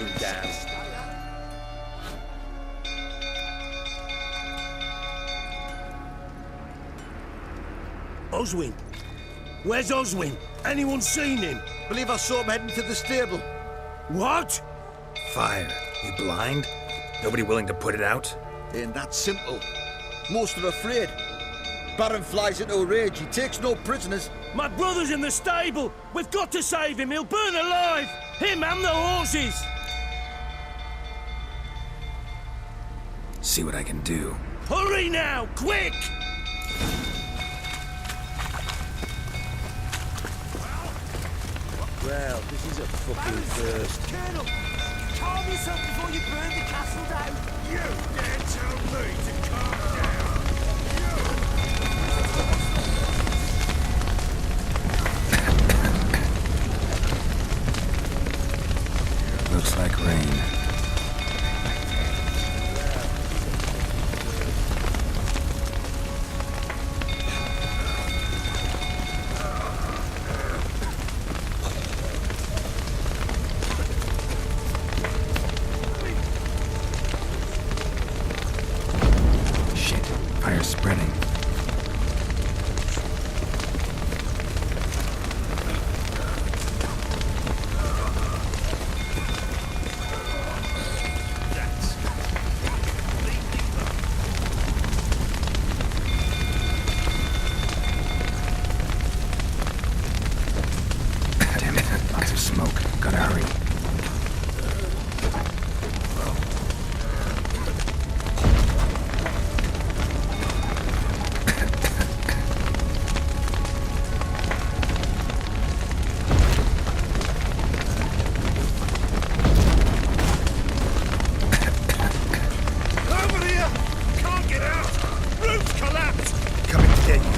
him down. Oswin. Where's Oswin? Anyone seen him? Believe I saw him heading to the stable. What? Fire. You blind? Nobody willing to put it out? Ain't that simple. Most are afraid. Baron flies into a rage. He takes no prisoners. My brother's in the stable. We've got to save him. He'll burn alive. Him and the horses. See what I can do. Hurry now, quick! Well, this is a fucking first. Colonel, calm yourself before you burn the castle down. You dare tell me to calm down? Looks like rain. Shit, fire's spreading. Smoke. Gotta hurry. Over here! Can't get out! Roof's collapsed! Coming to get you.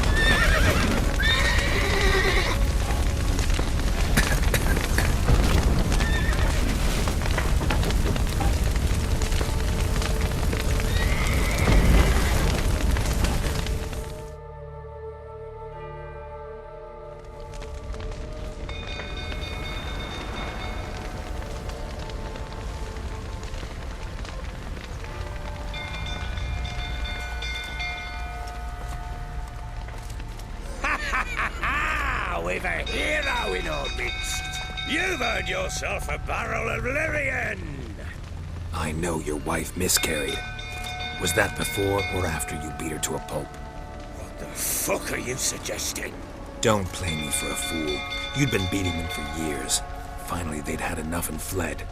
We've a hero in our midst. You've earned yourself a barrel of Lyrian. I know your wife miscarried. Was that before or after you beat her to a pulp? What the fuck are you suggesting? Don't play me for a fool. You'd been beating them for years. Finally, they'd had enough and fled.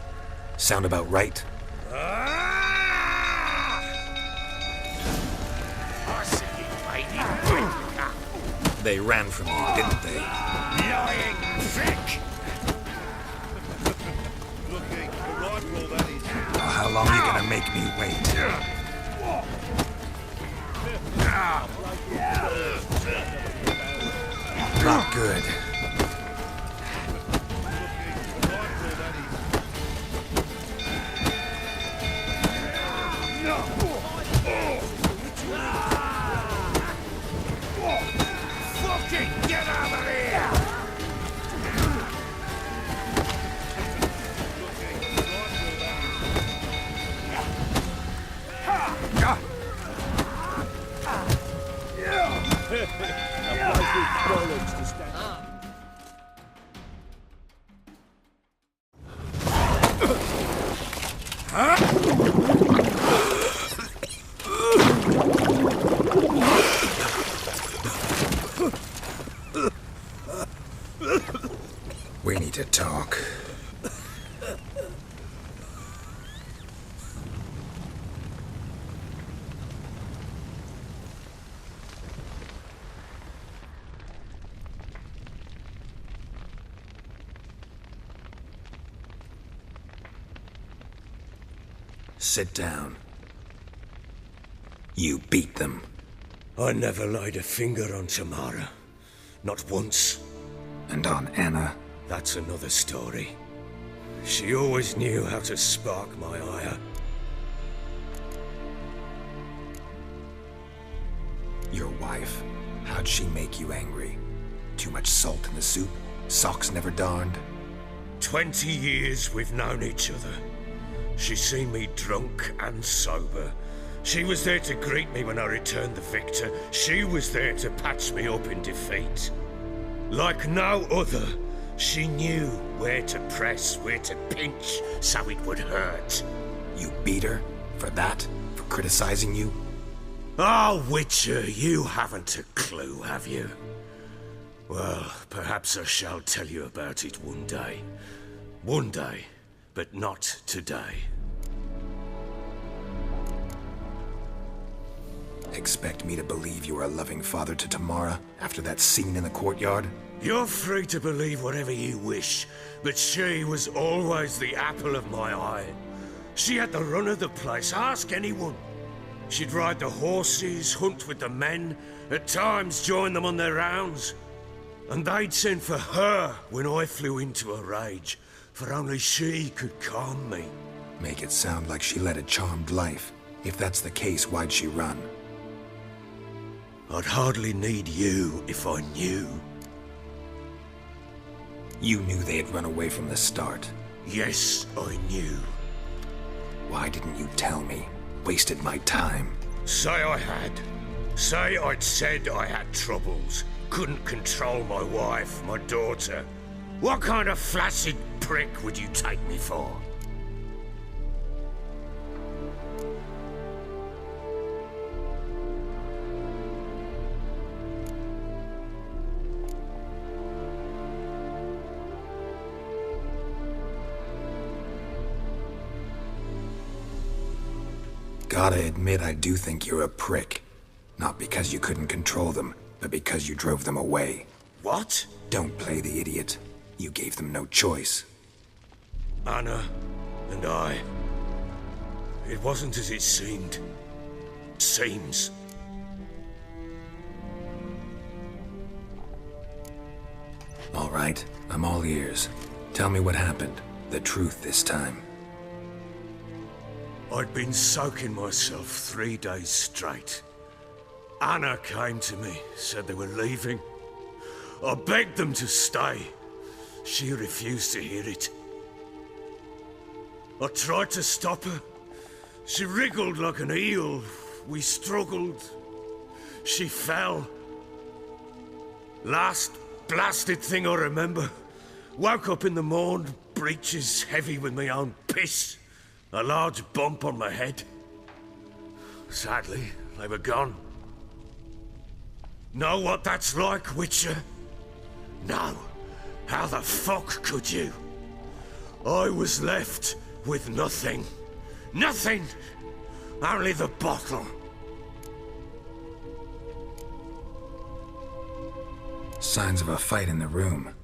Sound about right? Ah! I see you, baby. They ran from you, didn't they? Lying prick! Well, how long are you gonna make me wait? Not good. Fucking get out of here! We need to talk. Sit down. You beat them. I never laid a finger on Tamara. Not once. And on Anna. That's another story. She always knew how to spark my ire. Your wife. How'd she make you angry? Too much salt in the soup? Socks never darned? 20 years we've known each other. She seen me drunk and sober. She was there to greet me when I returned the victor. She was there to patch me up in defeat. Like no other, she knew where to press, where to pinch, so it would hurt. You beat her? For that? For criticizing you? Oh, Witcher, you haven't a clue, have you? Well, perhaps I shall tell you about it one day. One day, but not today. Expect me to believe you are a loving father to Tamara after that scene in the courtyard? You're free to believe whatever you wish, but she was always the apple of my eye. She had the run of the place, ask anyone. She'd ride the horses, hunt with the men, at times join them on their rounds. And they'd send for her when I flew into a rage, for only she could calm me. Make it sound like she led a charmed life. If that's the case, why'd she run? I'd hardly need you if I knew. You knew they had run away from the start. Yes, I knew. Why didn't you tell me? Wasted my time. Say I had. Say I'd said I had troubles. Couldn't control my wife, my daughter. What kind of flaccid prick would you take me for? Gotta admit, I do think you're a prick. Not because you couldn't control them, but because you drove them away. What? Don't play the idiot. You gave them no choice. Anna and I... It wasn't as it seemed. Seems. All right, I'm all ears. Tell me what happened. The truth this time. I'd been soaking myself 3 days straight. Anna came to me, said they were leaving. I begged them to stay. She refused to hear it. I tried to stop her. She wriggled like an eel. We struggled. She fell. Last blasted thing I remember. Woke up in the morn, breeches heavy with my own piss. A large bump on my head. Sadly, they were gone. Know what that's like, Witcher? No. How the fuck could you? I was left with nothing. Nothing! Only the bottle. Signs of a fight in the room.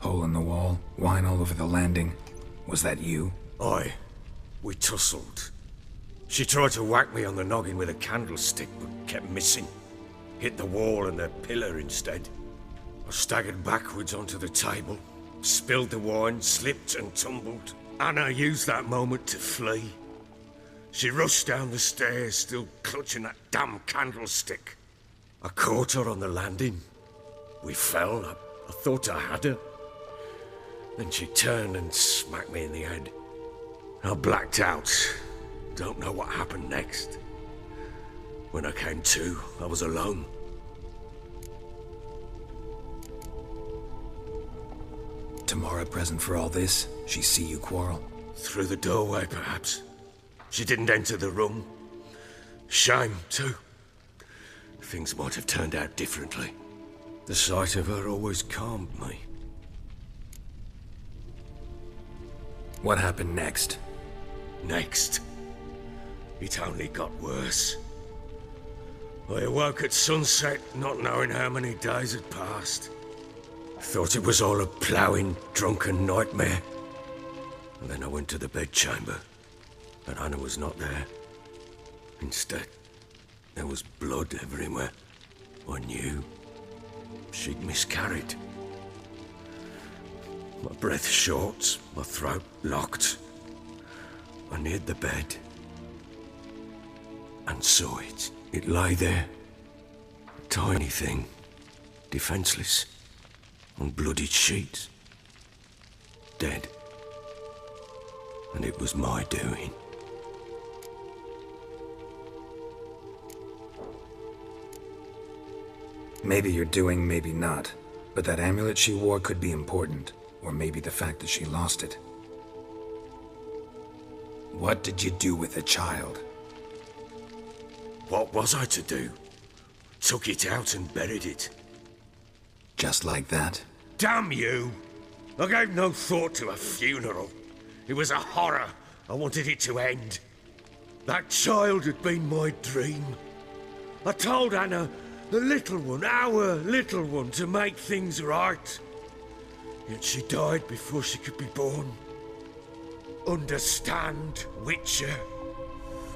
Hole in the wall, wine all over the landing. Was that you? Aye. We tussled. She tried to whack me on the noggin with a candlestick, but kept missing. Hit the wall and the pillar instead. I staggered backwards onto the table, spilled the wine, slipped and tumbled. Anna used that moment to flee. She rushed down the stairs, still clutching that damn candlestick. I caught her on the landing. We fell. I thought I had her. Then she turned and smacked me in the head. I blacked out. Don't know what happened next. When I came to, I was alone. Tamara present for all this? She see you quarrel? Through the doorway, perhaps. She didn't enter the room. Shame, too. Things might have turned out differently. The sight of her always calmed me. What happened next? Next, it only got worse. I awoke at sunset, not knowing how many days had passed. Thought it was all a ploughing, drunken nightmare. And then I went to the bedchamber, but Anna was not there. Instead, there was blood everywhere. I knew she'd miscarried. My breath short, my throat locked. I neared the bed and saw it. It lay there, a tiny thing, defenseless, on bloodied sheets, dead. and it was my doing. Maybe you're doing, maybe not. But that amulet she wore could be important. Or maybe the fact that she lost it. What did you do with the child? What was I to do? Took it out and buried it. Just like that? Damn you! I gave no thought to a funeral. It was a horror. I wanted it to end. That child had been my dream. I told Anna, the little one, our little one, to make things right. Yet she died before she could be born. Understand, Witcher?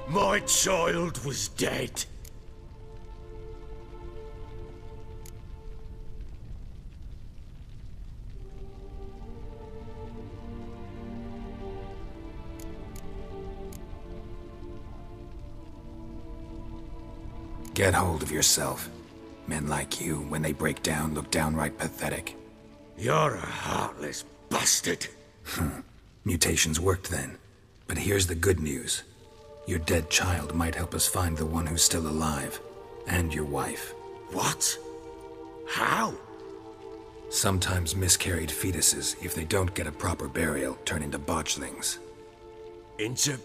My child was dead. Get hold of yourself. Men like you, when they break down, look downright pathetic. You're a heartless bastard. Mutations worked then. But here's the good news. Your dead child might help us find the one who's still alive. And your wife. What? How? Sometimes miscarried fetuses, if they don't get a proper burial, turn into botchlings. Into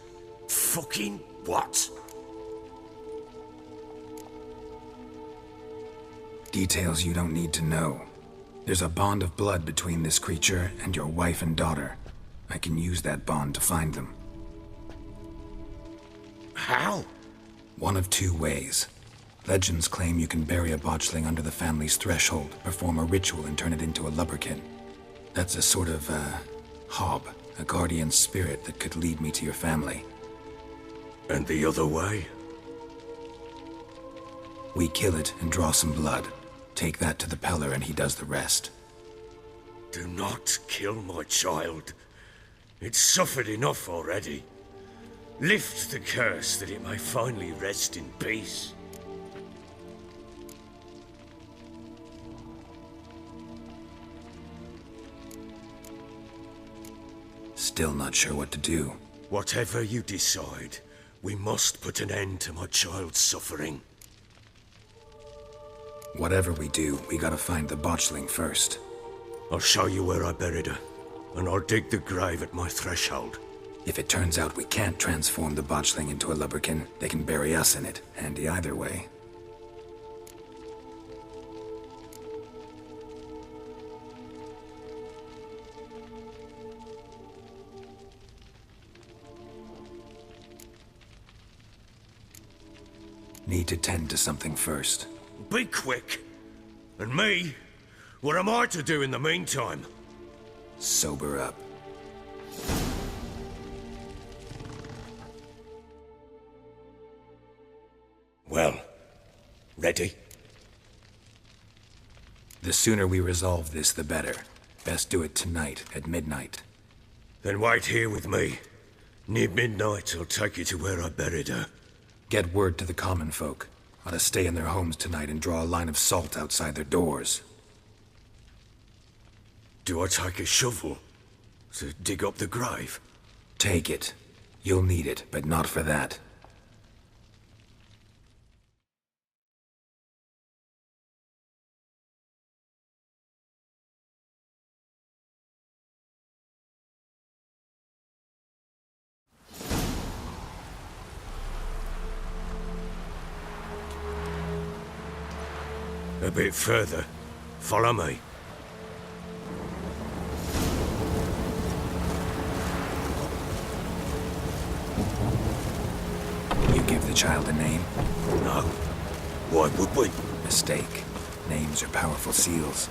fucking what? Details you don't need to know. There's a bond of blood between this creature and your wife and daughter. I can use that bond to find them. How? One of two ways. Legends claim you can bury a botchling under the family's threshold, perform a ritual and turn it into a lubberkin. That's a sort of, hob, a guardian spirit that could lead me to your family. And the other way? We kill it and draw some blood. Take that to the Peller and he does the rest. Do not kill my child. It's suffered enough already. Lift the curse that it may finally rest in peace. Still not sure what to do. Whatever you decide, we must put an end to my child's suffering. Whatever we do, we gotta find the botchling first. I'll show you where I buried her, and I'll dig the grave at my threshold. If it turns out we can't transform the botchling into a lubberkin, they can bury us in it. Handy either way. Need to tend to something first. Be quick. And me? What am I to do in the meantime? Sober up. Well, ready? The sooner we resolve this, the better. Best do it tonight, at midnight. Then wait here with me. Near midnight, I'll take you to where I buried her. Get word to the common folk. Ought to stay in their homes tonight and draw a line of salt outside their doors. Do I take a shovel to dig up the grave? Take it. You'll need it, but not for that. A bit further. Follow me. You give the child a name? No. Why would we? Mistake. Names are powerful seals.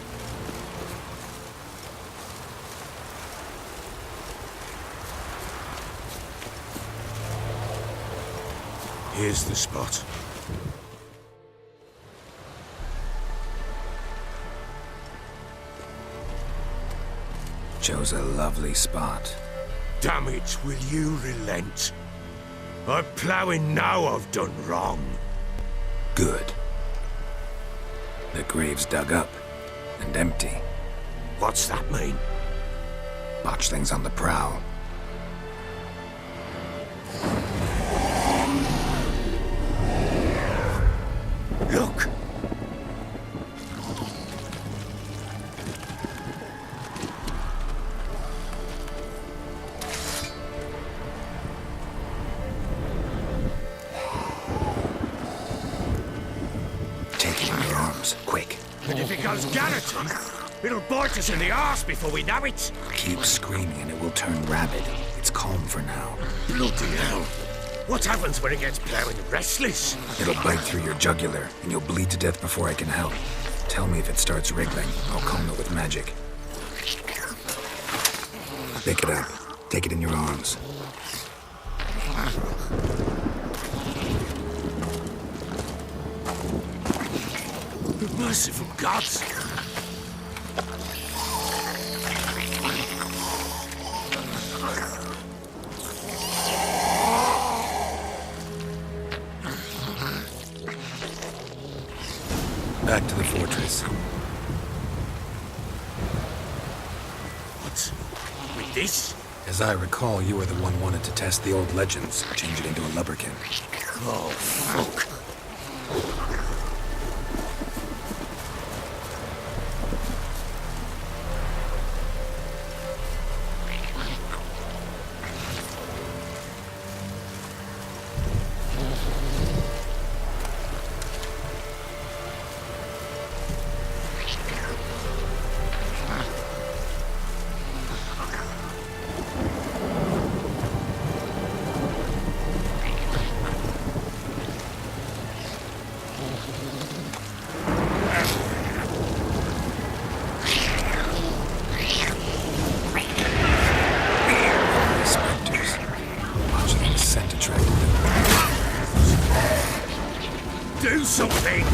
Here's the spot. Chose a lovely spot. Damn it, will you relent? I'm ploughing now I've done wrong. Good. The grave's dug up and empty. What's that mean? Botchling's on the prowl. Look! Take it in your arms, quick. And if it goes Garrison, it'll bite us in the arse before we know it. Keep screaming and it will turn rabid. It's calm for now. Bloody hell. What happens when it gets plowing restless? It'll bite through your jugular, and you'll bleed to death before I can help. Tell me if it starts wriggling. I'll calm it with magic. Pick it up. Take it in your arms. Merciful gods! Back to the fortress. What? With this? As I recall, you were the one wanted to test the old legends, change it into a lubberkin. Oh, fuck. Do something!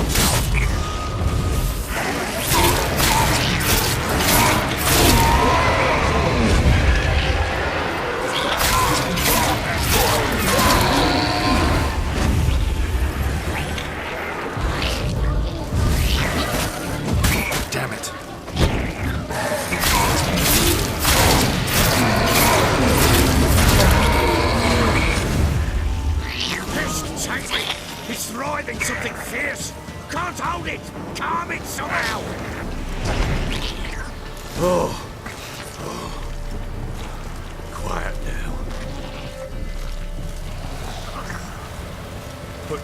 Damn it. It's writhing something fierce! Can't hold it! Calm it somehow! Oh. Quiet now. But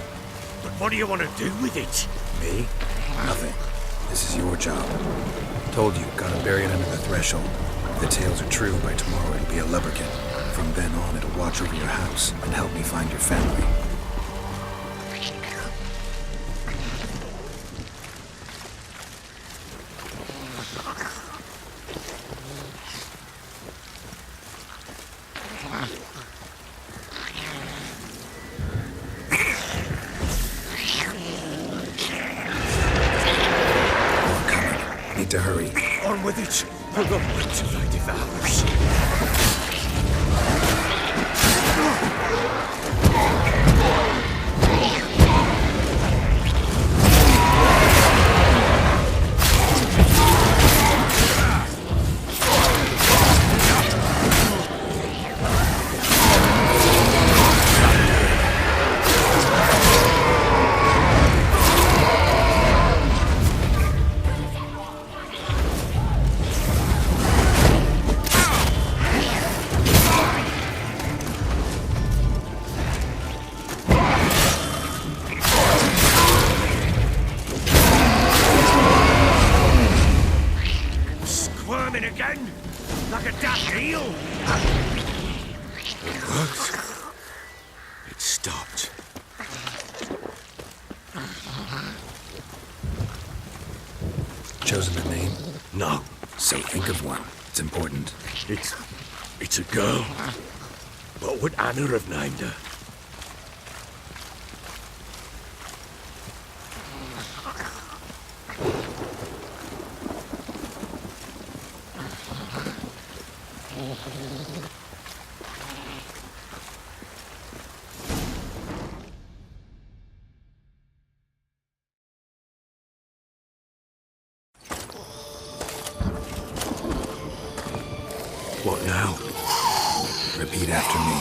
what do you want to do with it? Me? Nothing. This is your job. Told you, gotta bury it under the threshold. If the tales are true, by tomorrow it'll be a lubberkin. From then on, it'll watch over your house and help me find your family. Need to hurry. On with it! We're not meant to fight devours. Again? Like a daft eel? It worked. It stopped. Chosen a name? No. So think of one. It's important. It's a girl. What would Anna have named her? What now? Repeat after me.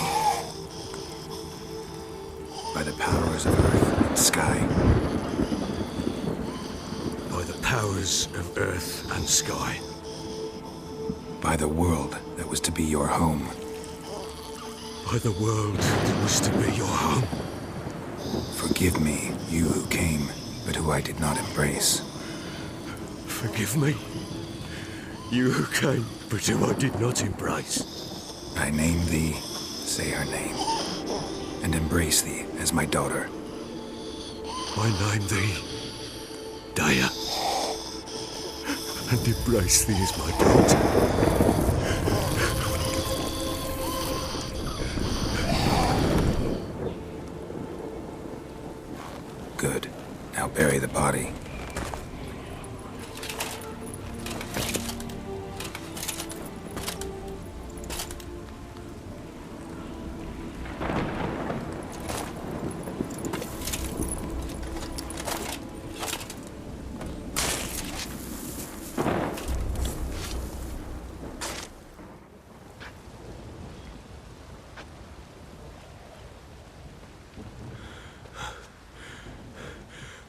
By the powers of earth and sky, rulers of earth and sky. By the world that was to be your home. By the world that was to be your home. Forgive me, you who came, but who I did not embrace. Forgive me, you who came, but who I did not embrace. I name thee, say her name, and embrace thee as my daughter. I name thee, Daya, and embrace thee as my daughter. Good. Now bury the body.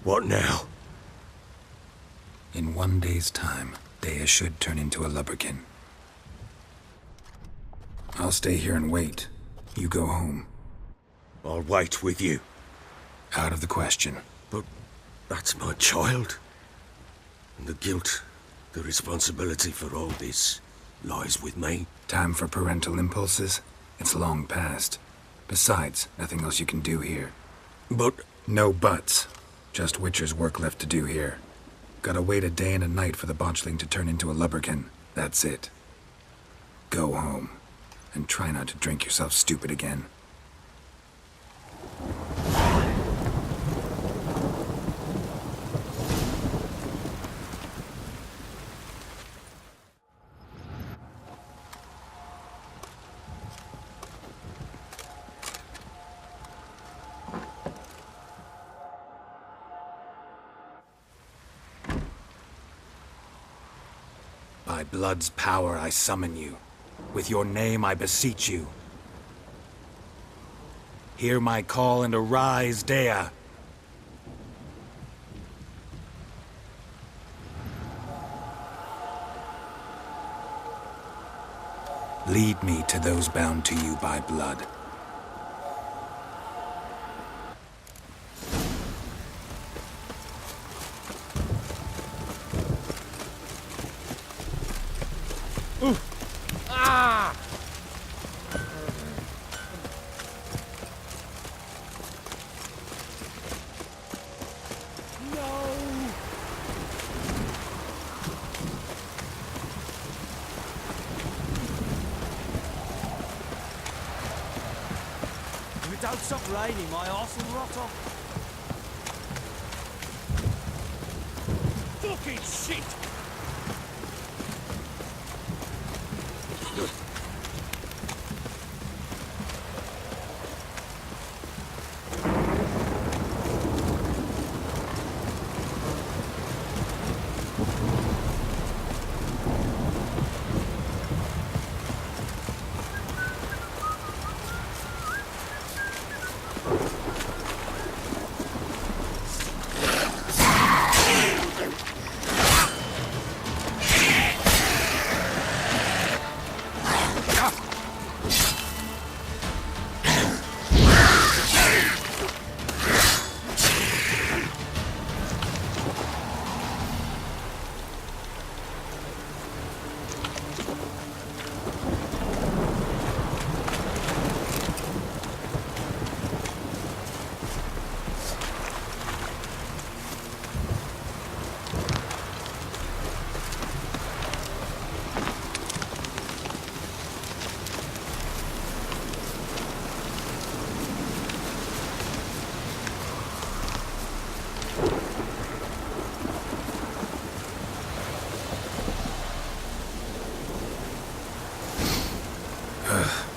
What now? In 1 day's time, Dea should turn into a lubberkin. I'll stay here and wait. You go home. I'll wait with you. Out of the question. But that's my child. And the guilt, the responsibility for all this lies with me. Time for parental impulses? It's long past. Besides, nothing else you can do here. But No buts. Just Witcher's work left to do here. Gotta wait a day and a night for the botchling to turn into a lubberkin. That's it. Go home. And try not to drink yourself stupid again. By blood's power I summon you. With your name I beseech you. Hear my call and arise, Dea. Lead me to those bound to you by blood. If it don't stop raining, my arse will rot off. Fucking shit!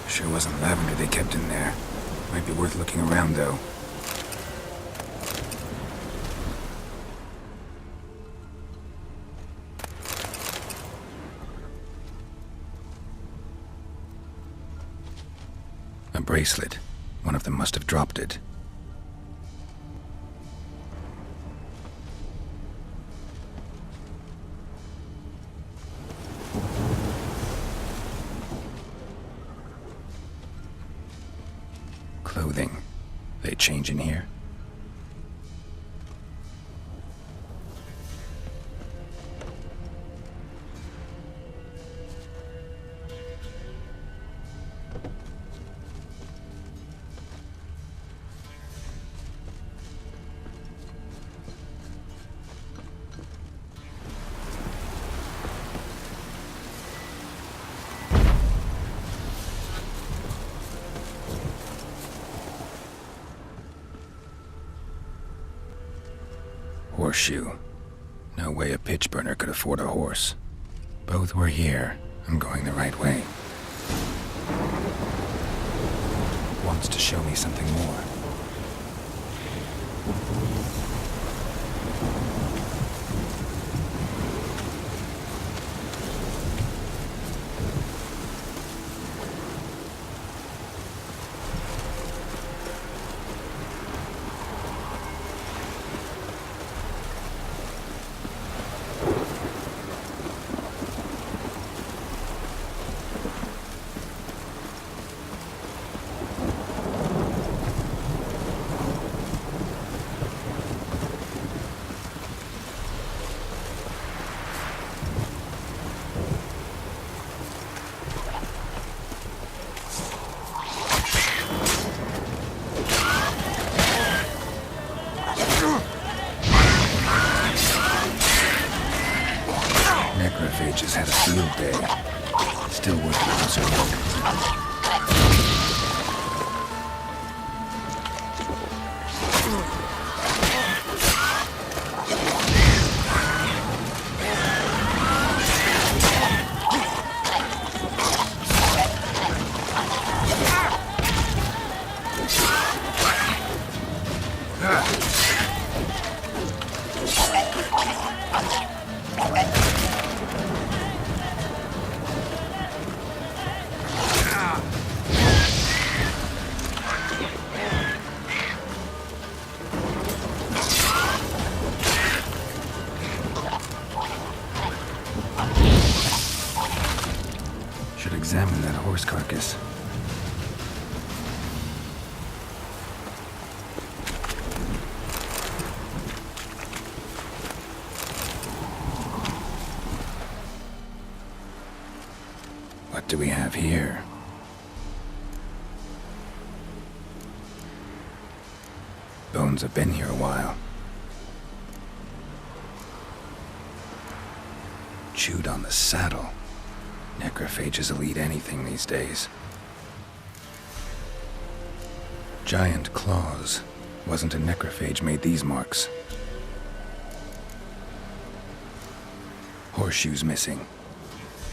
Sure wasn't lavender they kept in there. Might be worth looking around, though. A bracelet. One of them must have dropped it. clothing. They change in here? Horseshoe. No way a pitch burner could afford a horse. Both were here. I'm going the right way. Wants to show me something more. Necrophages had a field day. Still worth a closer look. Should examine that horse carcass. What do we have here? Bones have been here a while. Chewed on the saddle. Necrophages will eat anything these days. Giant claws. Wasn't a necrophage made these marks. Horseshoes missing.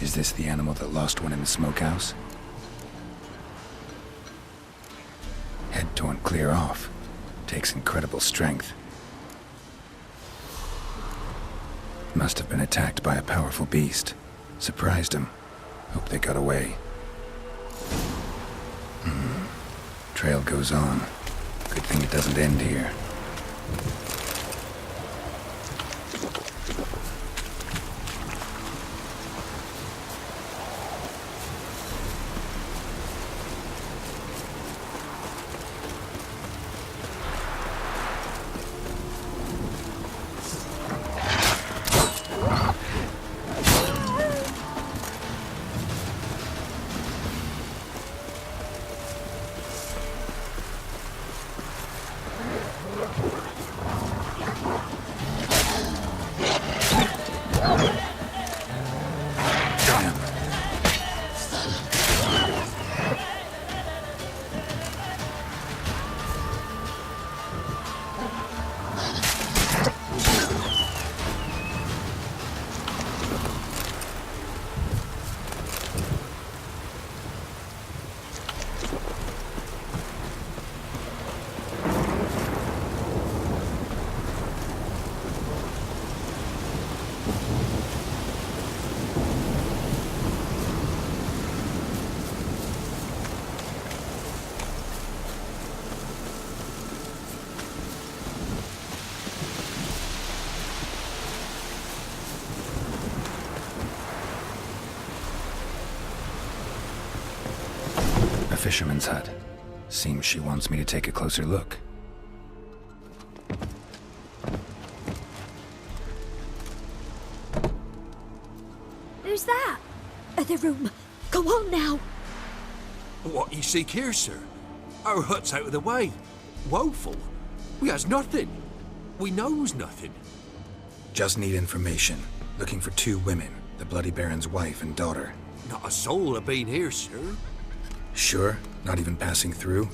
Is this the animal that lost one in the smokehouse? Head torn clear off. Takes incredible strength. Must have been attacked by a powerful beast. Surprised him. Hope they got away. Trail goes on. Good thing it doesn't end here. A fisherman's hut. Seems she wants me to take a closer look. Who's that? Other room. Go on now. What you seek here, sir? Our hut's out of the way. Woeful. We has nothing. We knows nothing. Just need information. Looking for 2 women, the Bloody Baron's wife and daughter. Not a soul have been here, sir. Sure? Not even passing through?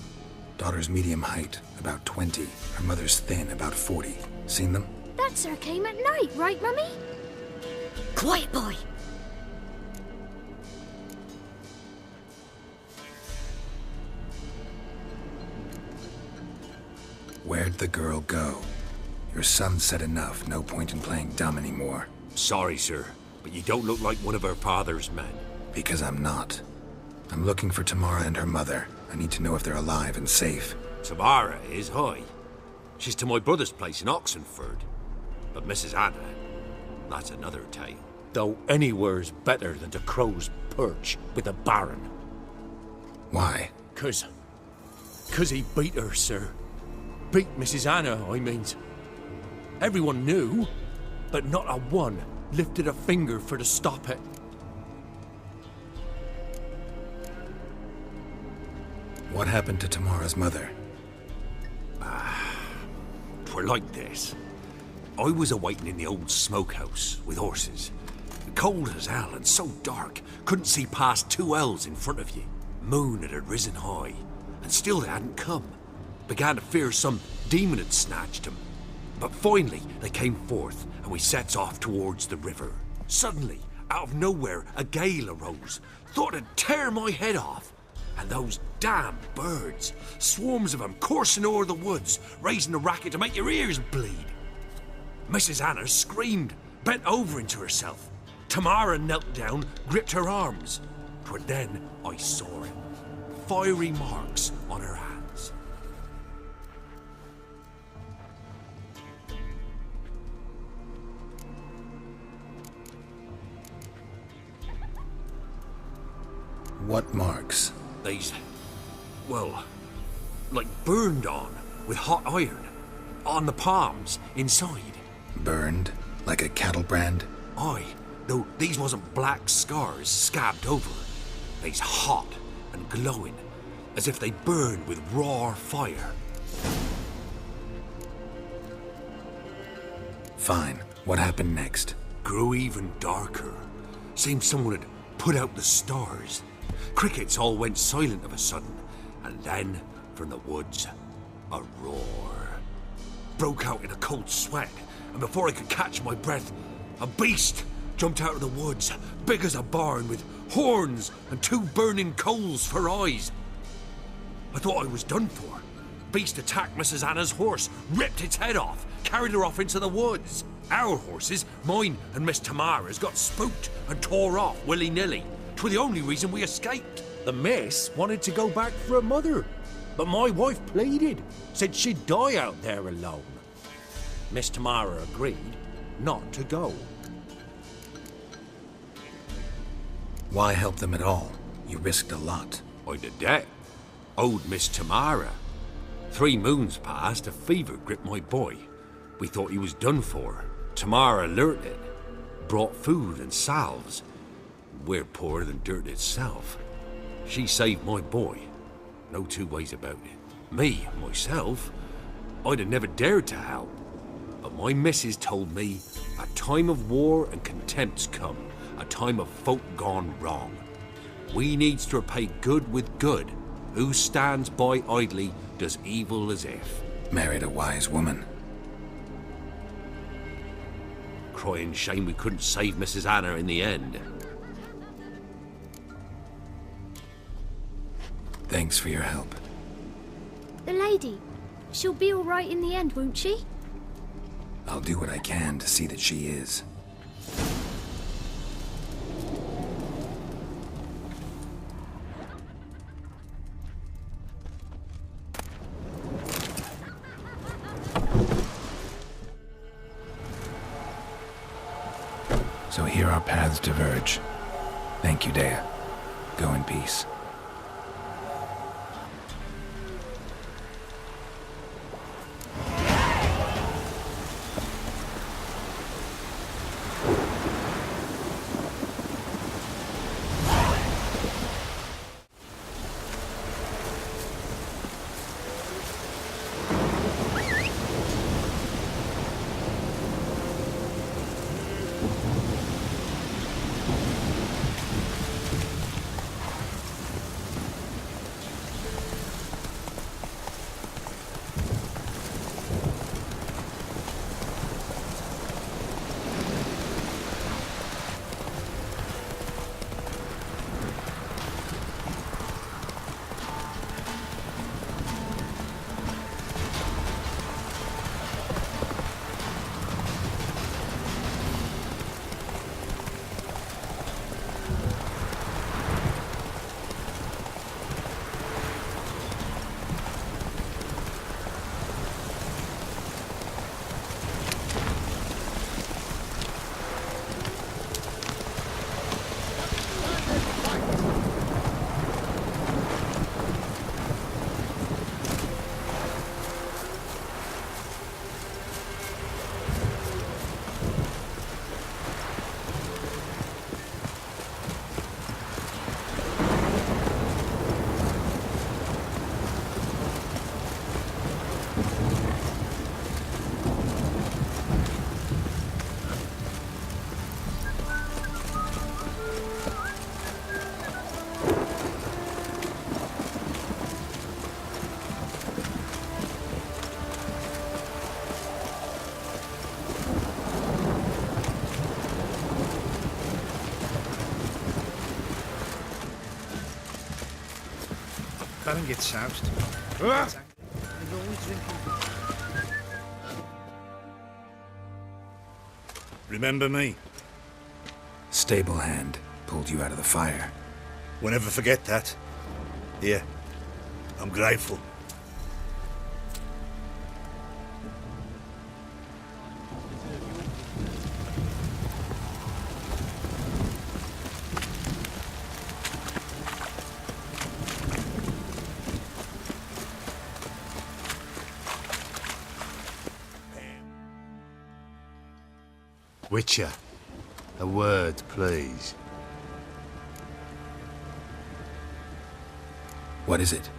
Daughter's medium height, about 20. Her mother's thin, about 40. Seen them? That sir came at night, right, Mummy? Quiet, boy. Where'd the girl go? Your son said enough, no point in playing dumb anymore. Sorry, sir, but you don't look like one of her father's men. Because I'm not. I'm looking for Tamara and her mother. I need to know if they're alive and safe. Tamara is, hi. She's to my brother's place in Oxenford. But Mrs. Anna, that's another tale. Though anywhere's better than to Crow's Perch with the Baron. Why? 'Cause he beat her, sir. Beat Mrs. Anna, I means. Everyone knew, but not a one lifted a finger for to stop it. What happened to Tamara's mother? Twere like this. I was awaiting in the old smokehouse with horses. Cold as hell and so dark, couldn't see past 2 ells in front of you. Moon had risen high, and still they hadn't come. Began to fear some demon had snatched him. But finally, they came forth, and we sets off towards the river. Suddenly, out of nowhere, a gale arose. Thought it'd tear my head off. And those damn birds, swarms of them coursing o'er the woods, raising a racket to make your ears bleed. Mrs. Anna screamed, bent over into herself. Tamara knelt down, gripped her arms. 'Twere then I saw it. Fiery marks on her hands. What marks? These, well, like burned on with hot iron. On the palms, inside. Burned? Like a cattle brand? Aye, though these wasn't black scars scabbed over. They's hot and glowing, as if they burned with raw fire. Fine. What happened next? Grew even darker. Seemed someone had put out the stars. Crickets all went silent of a sudden, and then, from the woods, a roar. Broke out in a cold sweat, and before I could catch my breath, a beast jumped out of the woods, big as a barn, with horns and 2 burning coals for eyes. I thought I was done for. Beast attacked Mrs. Anna's horse, ripped its head off, carried her off into the woods. Our horses, mine and Miss Tamara's, got spooked and tore off willy-nilly. 'Twere the only reason we escaped. The miss wanted to go back for her mother, but my wife pleaded, said she'd die out there alone. Miss Tamara agreed not to go. Why help them at all? You risked a lot. I'd a debt. Owed Miss Tamara. 3 moons passed, a fever gripped my boy. We thought he was done for. Tamara learnt it. Brought food and salves. We're poorer than dirt itself. She saved my boy. No 2 ways about it. Me, myself, I'd have never dared to help. But my missus told me a time of war and contempt's come. A time of folk gone wrong. We needs to repay good with good. Who stands by idly does evil as if. Married a wise woman. Crying shame we couldn't save Mrs. Anna in the end. Thanks for your help. The lady. She'll be all right in the end, won't she? I'll do what I can to see that she is. So here our paths diverge. Thank you, Dea. Go in peace. Baron gets soused. Ah! They're always drinking. Remember me? Stable hand pulled you out of the fire. We'll never forget that. Here, I'm grateful. Witcher, a word, please. What is it?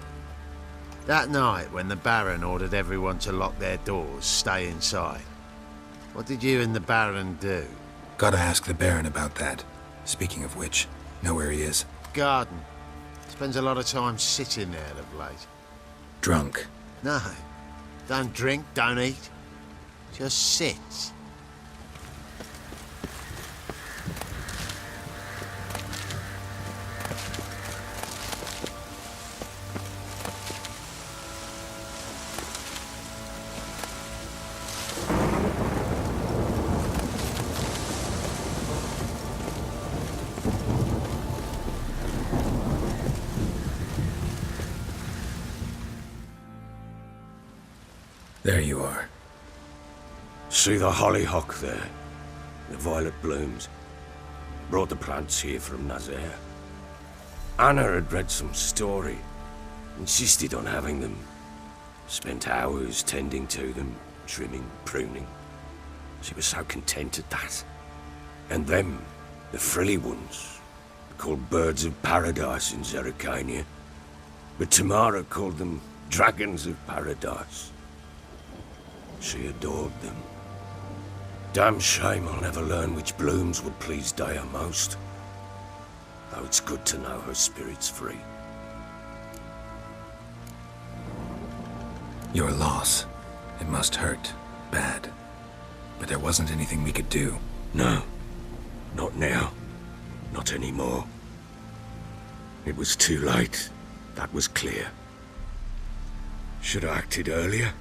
That night when the Baron ordered everyone to lock their doors, stay inside, what did you and the Baron do? Gotta ask the Baron about that. Speaking of which, know where he is? Garden. Spends a lot of time sitting there of late. Drunk. No. Don't drink, don't eat. Just sits. There you are. See the hollyhock there? The violet blooms. Brought the plants here from Nazaire. Anna had read some story. Insisted on having them. Spent hours tending to them, trimming, pruning. She was so content at that. And them, the frilly ones, called birds of paradise in Zerrikania. But Tamara called them dragons of paradise. She adored them. Damn shame I'll never learn which blooms would please Daya most. Though it's good to know her spirit's free. Your loss. It must hurt. Bad. But there wasn't anything we could do. No. Not now. Not anymore. It was too late. That was clear. Should have acted earlier.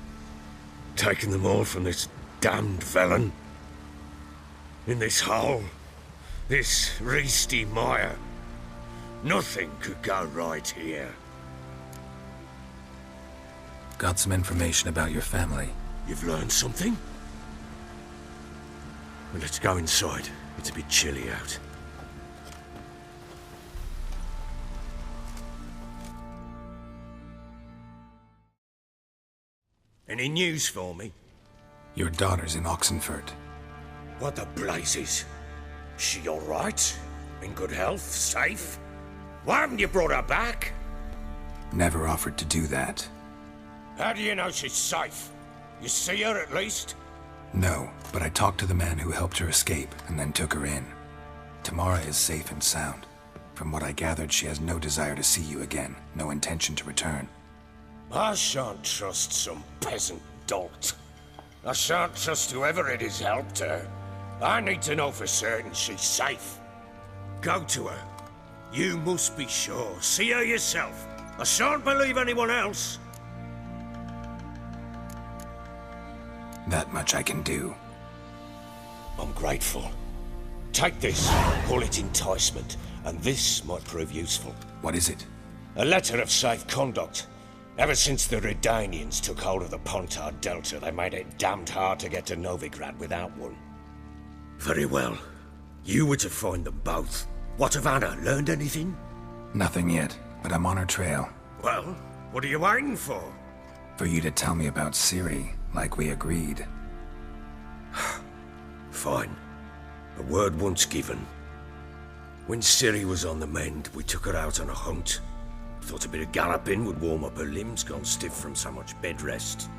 Taken them all from this damned felon. In this hole. This reesty mire. Nothing could go right here. Got some information about your family. You've learned something? Well, let's go inside. It's a bit chilly out. Any news for me? Your daughter's in Oxenfurt. What the blazes? She all right? In good health? Safe? Why haven't you brought her back? Never offered to do that. How do you know she's safe? You see her at least? No, but I talked to the man who helped her escape and then took her in. Tamara is safe and sound. From what I gathered, she has no desire to see you again, no intention to return. I shan't trust some peasant dolt. I shan't trust whoever it is helped her. I need to know for certain she's safe. Go to her. You must be sure. See her yourself. I shan't believe anyone else. That much I can do. I'm grateful. Take this. Call it enticement. And this might prove useful. What is it? A letter of safe conduct. Ever since the Redanians took hold of the Pontard Delta, they made it damned hard to get to Novigrad without one. Very well. You were to find them both. What of Anna? Learned anything? Nothing yet, but I'm on her trail. Well, what are you waiting for? For you to tell me about Ciri, like we agreed. Fine. A word once given. When Ciri was on the mend, we took her out on a hunt. Thought a bit of galloping would warm up her limbs, gone stiff from so much bed rest.